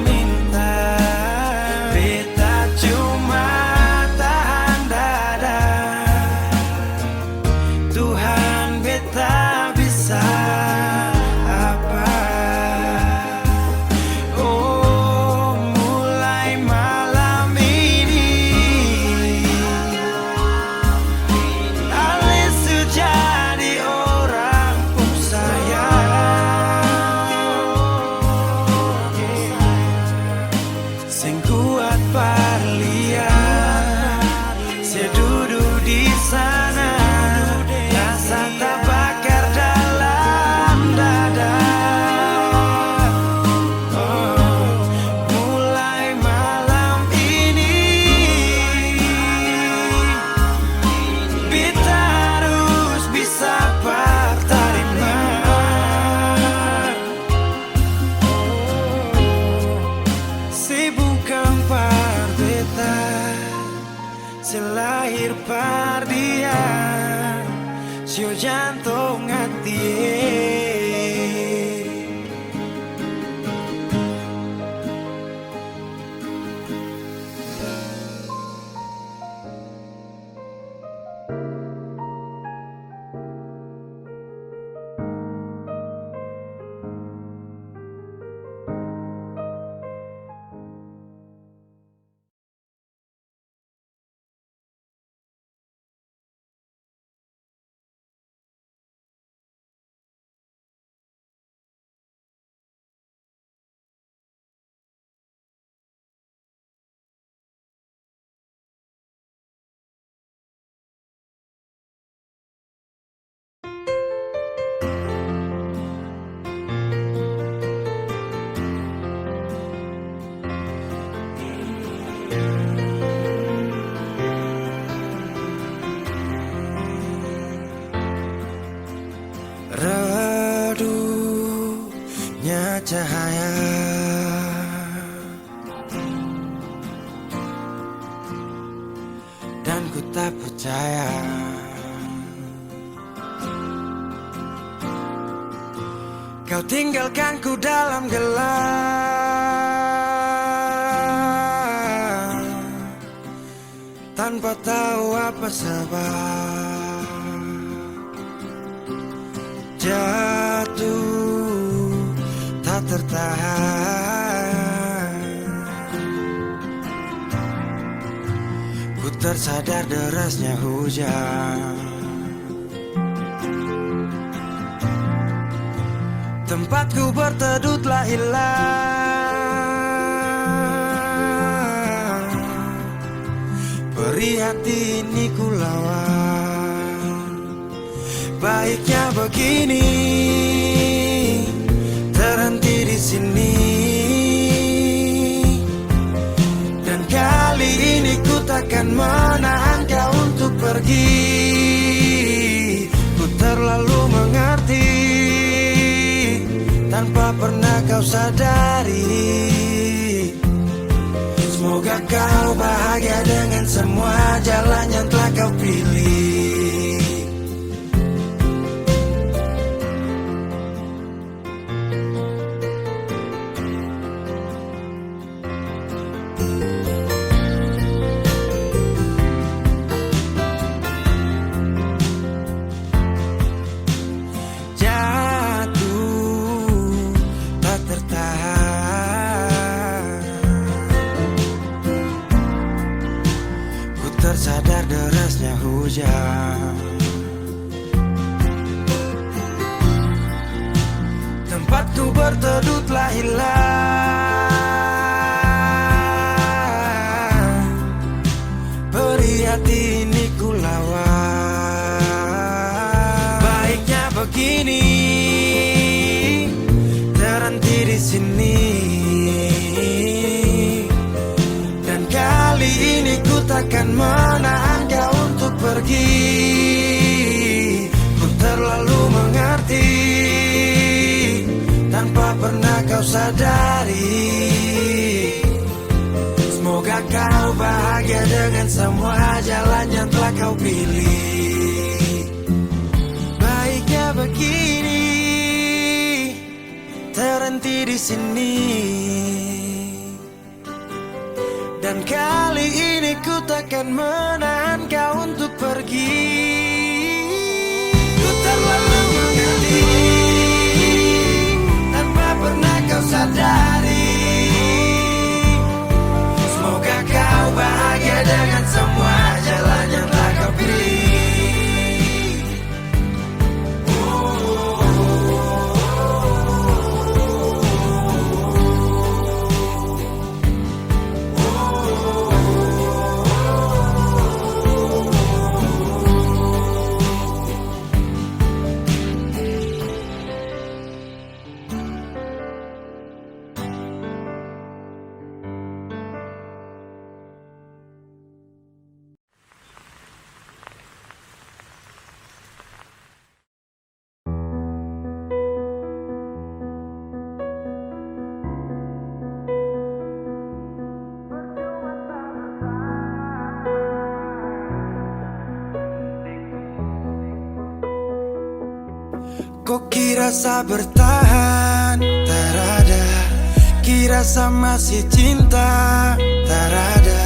minta, beta cuma tahan dada. Tuhan, beta bisa apa? Oh, mulai malam ini Ale sudah jadi orang saya. Sing kuat berlian, sedudu di sana, rasa terbakar dalam dada. Oh, mulai malam ini beta harus bisa terima. Si bukan par beta, si lahir par dia, si jantung hati. Redupnya cahaya, dan ku tak percaya kau tinggalkan ku dalam gelap, tanpa tahu apa sebab. Jatuh tak tertahan, ku tersadar derasnya hujan. Tempatku berteduh telah hilang. Beri hati ini ku lawan. Baiknya begini, terhenti di sini. Dan kali ini ku takkan menahan kau untuk pergi. Ku terlalu mengerti tanpa pernah kau sadari. Semoga kau bahagia dengan semua jalan yang telah kau pilih. Tersadar derasnya hujan. Tempatku berteduh telah hilang. Beri hati ini ku lawan. Baiknya begini, terhenti di sini. Dan kali ini ku takkan menahan kau untuk pergi. Ku terlalu mengerti tanpa pernah kau sadari. Semoga kau bahagia dengan semua jalan yang telah kau pilih. Baiknya begini, terhenti di sini. Dan kali ini ku takkan menahan kau untuk pergi. Ku terlalu mengerti tanpa pernah kau sadari. Semoga kau bahagia dengan semua jalan yang telah kau pilih. Kok kira sa bertahan, tak ada. Kira sa masih cinta, tak ada.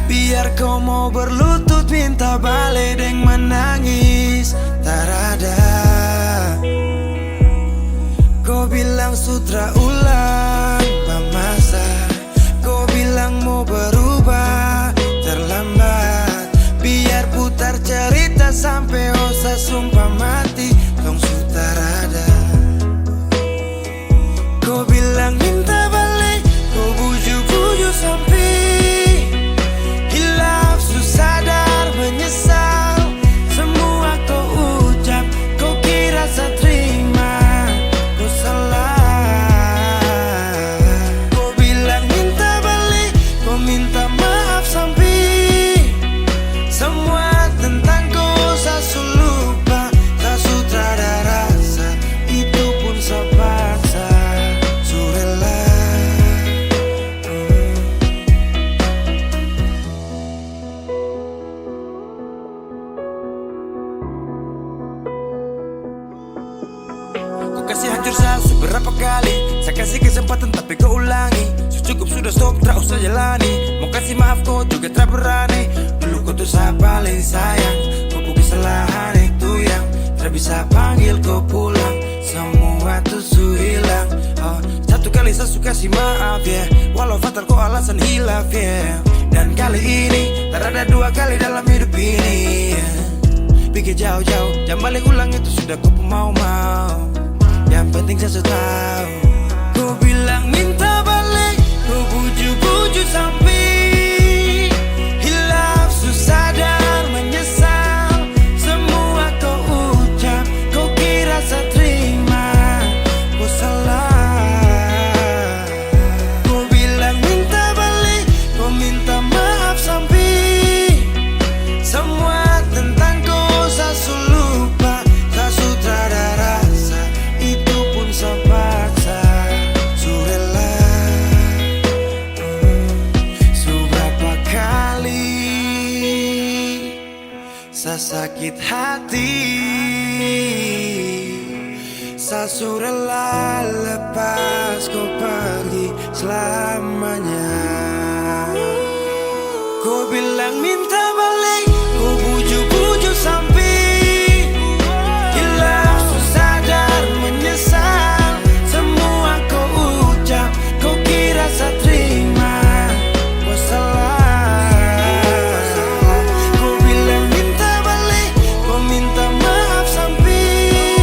Biar kau mau berlutut minta balik deng menangis, tak ada. Kau bilang sutra ulang masa. Kau bilang mau berubah, terlambat. Biar putar cerita sampai osa sumpah mati. Dong sutar ada. Kau bilang minta balik, kau bujuk-bujuk sampai hilaf, susah sadar menyesal. Semua kau ucap, kau kira saya terima. Kau salah. Kau bilang minta balik, kau minta maaf sampai semua tentang kau saya lupa. Tak sutradara rasa, itu pun saya paksa. Surela. Kau kasih hancur saya seberapa kali. Saya kasih kesempatan tapi kau ulangi. Cukup sudah stop, tak usah jalani. Mau kasih maaf kau juga tak berani. Dulu kau tuh saya paling sayang. Kau bukan kesalahan itu yang tak bisa panggil kau pulang. Semua tuh su hilang. Satu kali saya suka kasih maaf ya, walau fatal kau alasan hilaf ya. Dan kali ini tak ada dua kali dalam hidup ini ya. Pikir jauh-jauh, jangan balik ulang itu sudah kau mau-mau. Yang penting saya tahu. Kau bilang minta balik, kau bujuk-bujuk sampai hilaf, susah dan menyesal. Semua kau ucap, kau kira saya terima, kau salah. Kau bilang minta balik, kau minta maaf sampai semua tentang kau saya lupa, saya sudah rasa, itu pun saya paksa. Surela, seberapa kali saya sakit hati, saya surela lepas kau pergi selamanya. Kau bilang minta balik, kau bujuk-bujuk sampai hilaf, susah dan menyesal. Semua kau ucap, kau kira saya terima, kau salah. Kau bilang minta balik, kau minta maaf sampai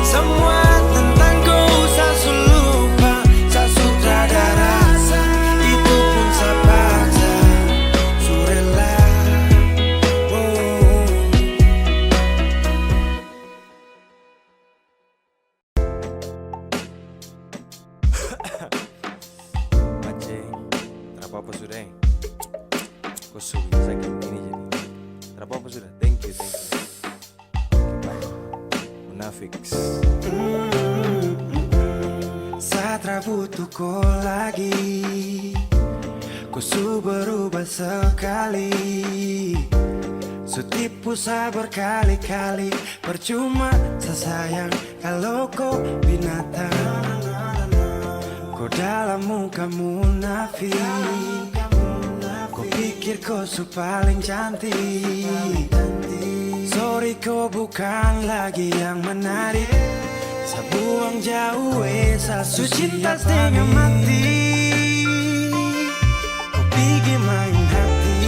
semua tentang kau saya lupa, saya sudah ada rasa, itu pun saya paksa. Surela, Aceh, tak apa-apa sudah. Kau sudah sakit ini jadi. Tak apa-apa sudah. Thank you. Bye. Munafiks. saya tak butuh kau lagi, kau su berubah sekali. Su tipu saya berkali-kali, percuma saya sayang kalau kau binatang. Kau dalam muka munafik, kau pikir kau su paling cantik. Sorry kau bukan lagi yang menarik, saya buang jauh saya su cinta setengah mati. Kau pergi main hati,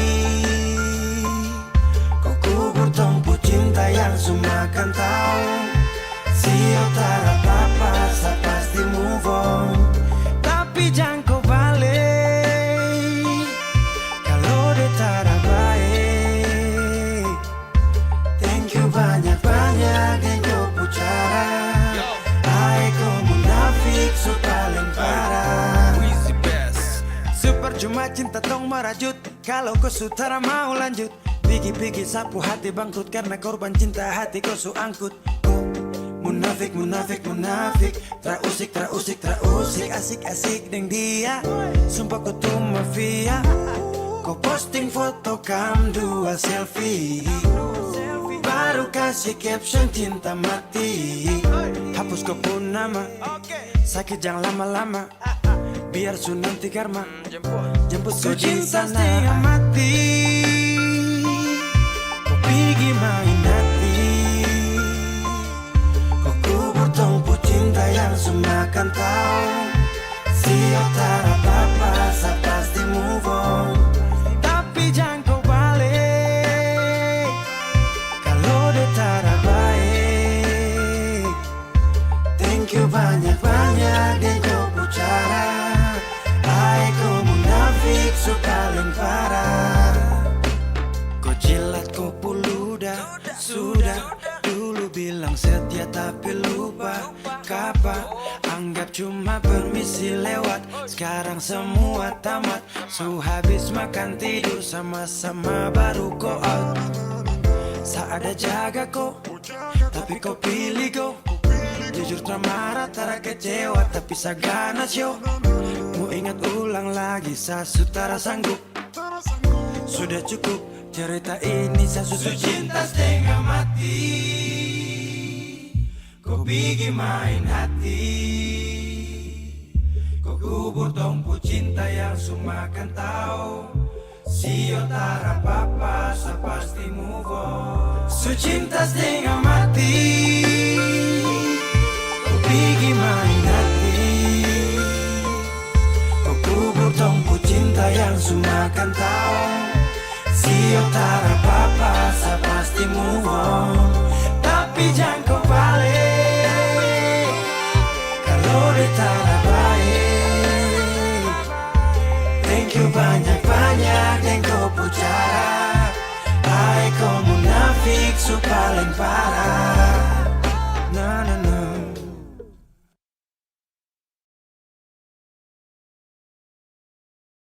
kau kubur tumpu cinta yang su makan tahu. Siapa tak apa-apa, saya pasti move on. Tapi jangan kau balik kalau dia tak baik. Thank you banyak-banyak yang kau pucara. Hai kau munafik su paling parah. Wizzy Best. Super cuma cinta tong merajut, kalau kau sutara mau lanjut. Pigi-pigi sapu hati bangkrut karena korban cinta hati kau su angkut. Munafik, munafik, munafik, trausik, asik-asik deng dia. Sumpah kau tuh mafia, kau posting foto kam dua selfie, baru kasih caption cinta mati. Hapus kau pun nama, sakit jangan lama-lama, biar su nanti karma jemput kau di sana. Setengah mati, kau pergi main hati, kau kubur tumpu cinta yang su makan tahu. Siapa tak apa-apa, saya pasti move on. Tapi jangan kau balik kalau dia tak baik. Thank you banyak-banyak dan kau pucara. Hai kau munafik su paling parah. Kau jilat kau puluda, sudah dulu bilang setia tapi lupa kapa. Anggap cuma permisi lewat, sekarang semua tamat. Su habis makan tidur sama-sama baru kau out. Saat ada jaga kau, tapi kau pilih go. Jujur tak marah, tak kecewa, tapi saya ganas yo. Mau ingat ulang lagi, saya sutara sanggup. Sudah cukup cerita ini, saya susu cinta setengah mati. Kau pergi main hati, kau kubur tumpu cinta yang su makan tahu. Sio tak apa-apa, saya pasti move on. Su cinta setengah mati, kau pergi main hati, kau kubur tumpu cinta yang su makan tahu. Sio tak apa-apa, saya pasti move on. Tapi jangan kau balik aku jarak. Hai kau munafik su paling parah.